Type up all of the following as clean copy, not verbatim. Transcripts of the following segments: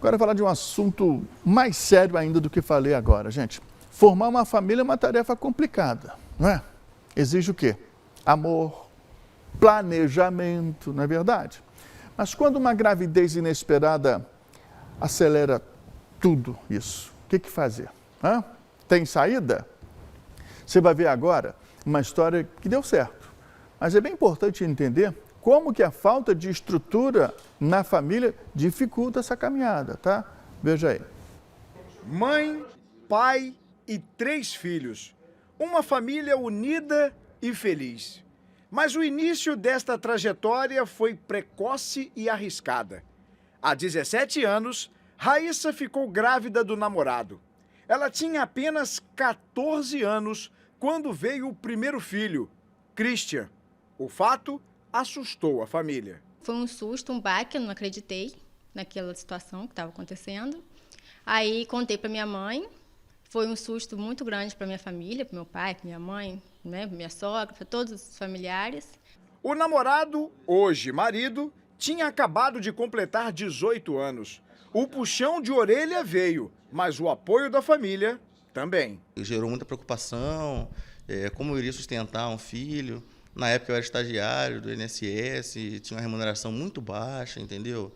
Agora falar de um assunto mais sério ainda do que falei agora, gente. Formar uma família é uma tarefa complicada, não é? Exige o quê? Amor, planejamento, não é verdade? Mas quando uma gravidez inesperada acelera tudo isso, o que fazer? Hã? Tem saída? Você vai ver agora uma história que deu certo. Mas é bem importante entender como que a falta de estrutura na família dificulta essa caminhada, tá? Veja aí. Mãe, pai e 3 filhos. Uma família unida e feliz. Mas o início desta trajetória foi precoce e arriscada. Há 17 anos, Raíssa ficou grávida do namorado. Ela tinha apenas 14 anos quando veio o primeiro filho, Christian. O fato assustou a família. Foi um susto, um baque, eu não acreditei naquela situação que estava acontecendo. Aí contei para minha mãe, foi um susto muito grande para minha família, para meu pai, para minha mãe, né, para minha sogra, para todos os familiares. O namorado, hoje marido, tinha acabado de completar 18 anos. O puxão de orelha veio, mas o apoio da família também. Gerou muita preocupação, como eu iria sustentar um filho. Na época eu era estagiário do INSS, tinha uma remuneração muito baixa, entendeu?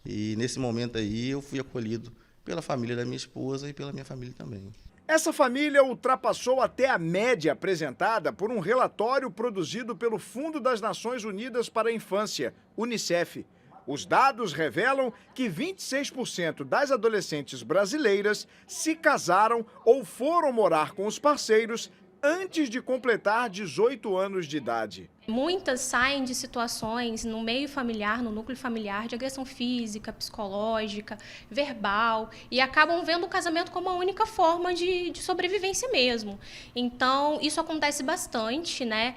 E nesse momento aí eu fui acolhido pela família da minha esposa e pela minha família também. Essa família ultrapassou até a média apresentada por um relatório produzido pelo Fundo das Nações Unidas para a Infância, UNICEF. Os dados revelam que 26% das adolescentes brasileiras se casaram ou foram morar com os parceiros antes de completar 18 anos de idade. Muitas saem de situações no meio familiar, no núcleo familiar, de agressão física, psicológica, verbal, e acabam vendo o casamento como a única forma de sobrevivência mesmo. Então, isso acontece bastante, né?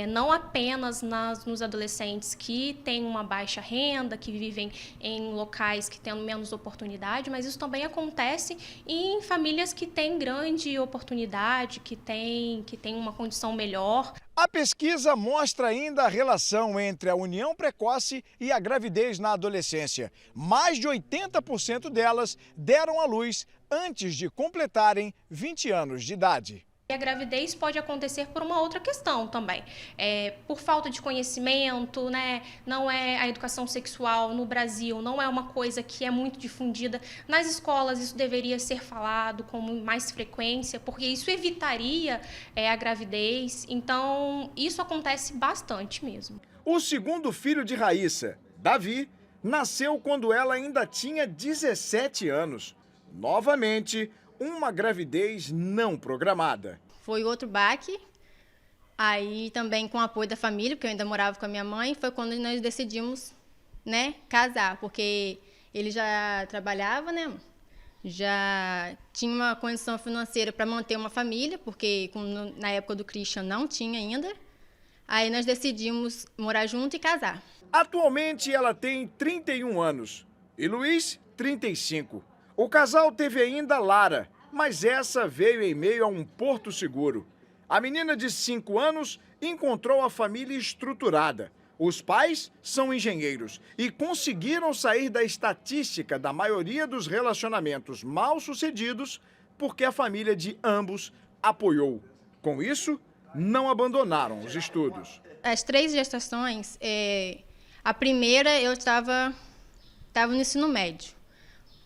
Não apenas nos adolescentes que têm uma baixa renda, que vivem em locais que têm menos oportunidade, mas isso também acontece em famílias que têm grande oportunidade, que têm uma condição melhor. A pesquisa mostra ainda a relação entre a união precoce e a gravidez na adolescência. Mais de 80% delas deram à luz antes de completarem 20 anos de idade. E a gravidez pode acontecer por uma outra questão também, por falta de conhecimento, né? Não é a educação sexual no Brasil, não é uma coisa que é muito difundida. Nas escolas isso deveria ser falado com mais frequência, porque isso evitaria a gravidez. Então, isso acontece bastante mesmo. O segundo filho de Raíssa, Davi, nasceu quando ela ainda tinha 17 anos. Novamente, uma gravidez não programada. Foi outro baque, aí também com o apoio da família, porque eu ainda morava com a minha mãe, foi quando nós decidimos, né, casar, porque ele já trabalhava, né, já tinha uma condição financeira para manter uma família, porque na época do Christian não tinha ainda, aí nós decidimos morar junto e casar. Atualmente ela tem 31 anos e Luiz, 35. O casal teve ainda Lara, mas essa veio em meio a um porto seguro. A menina de 5 anos encontrou a família estruturada. Os pais são engenheiros e conseguiram sair da estatística da maioria dos relacionamentos mal-sucedidos porque a família de ambos apoiou. Com isso, não abandonaram os estudos. As 3 gestações, a primeira eu estava no ensino médio.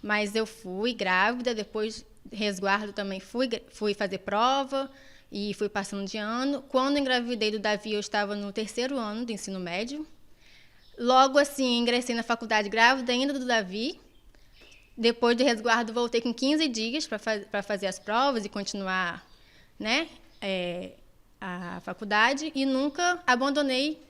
Mas eu fui grávida, depois resguardo também fui fazer prova e fui passando de ano. Quando engravidei do Davi, eu estava no 3º ano do ensino médio. Logo assim, ingressei na faculdade grávida ainda do Davi. Depois do resguardo, voltei com 15 dias para fazer as provas e continuar, né, a faculdade e nunca abandonei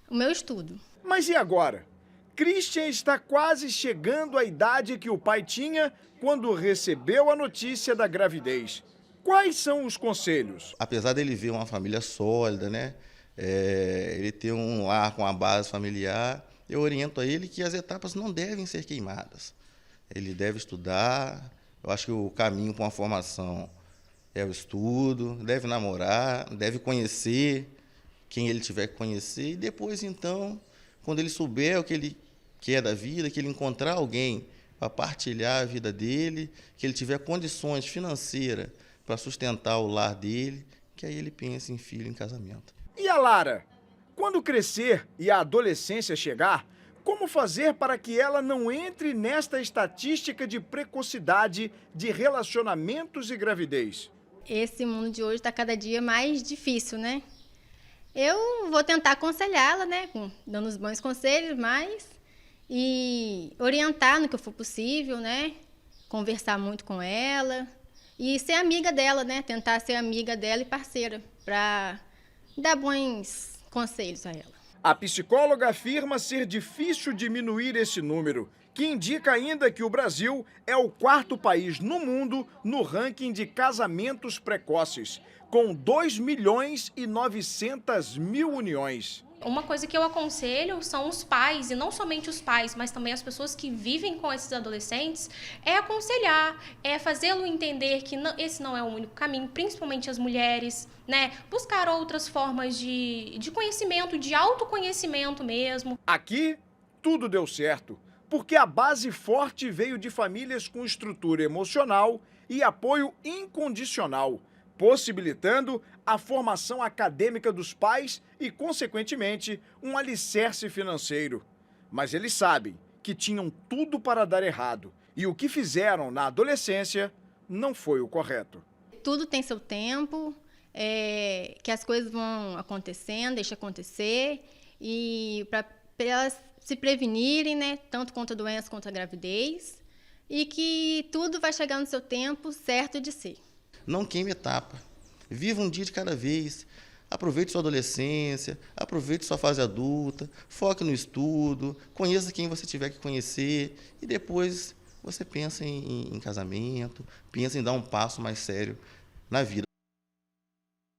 o meu estudo. Mas e agora? Christian está quase chegando à idade que o pai tinha quando recebeu a notícia da gravidez. Quais são os conselhos? Apesar dele ver uma família sólida, né? Ele ter um lar com a base familiar, eu oriento a ele que as etapas não devem ser queimadas. Ele deve estudar, eu acho que o caminho para uma formação é o estudo, deve namorar, deve conhecer quem ele tiver que conhecer e depois, então, quando ele souber o que ele quer da vida, que ele encontrar alguém para partilhar a vida dele, que ele tiver condições financeiras para sustentar o lar dele, que aí ele pense em filho, em casamento. E a Lara? Quando crescer e a adolescência chegar, como fazer para que ela não entre nesta estatística de precocidade de relacionamentos e gravidez? Esse mundo de hoje está cada dia mais difícil, né? Eu vou tentar aconselhá-la, né? Dando os bons conselhos, e orientar no que for possível, né? Conversar muito com ela e ser amiga dela, né? Tentar ser amiga dela e parceira para dar bons conselhos a ela. A psicóloga afirma ser difícil diminuir esse número, que indica ainda que o Brasil é o 4º país no mundo no ranking de casamentos precoces, com 2.900.000 uniões. Uma coisa que eu aconselho são os pais, e não somente os pais, mas também as pessoas que vivem com esses adolescentes, é aconselhar, é fazê-lo entender que esse não é o único caminho, principalmente as mulheres, né? Buscar outras formas de conhecimento, de autoconhecimento mesmo. Aqui, tudo deu certo, porque a base forte veio de famílias com estrutura emocional e apoio incondicional, possibilitando a formação acadêmica dos pais e, consequentemente, um alicerce financeiro. Mas eles sabem que tinham tudo para dar errado e o que fizeram na adolescência não foi o correto. Tudo tem seu tempo, que as coisas vão acontecendo, deixa acontecer, e para elas se prevenirem, né, tanto contra a doença quanto a gravidez, e que tudo vai chegar no seu tempo certo de ser. Não queime etapa. Viva um dia de cada vez. Aproveite sua adolescência, aproveite sua fase adulta, foque no estudo, conheça quem você tiver que conhecer e depois você pensa em casamento, pensa em dar um passo mais sério na vida.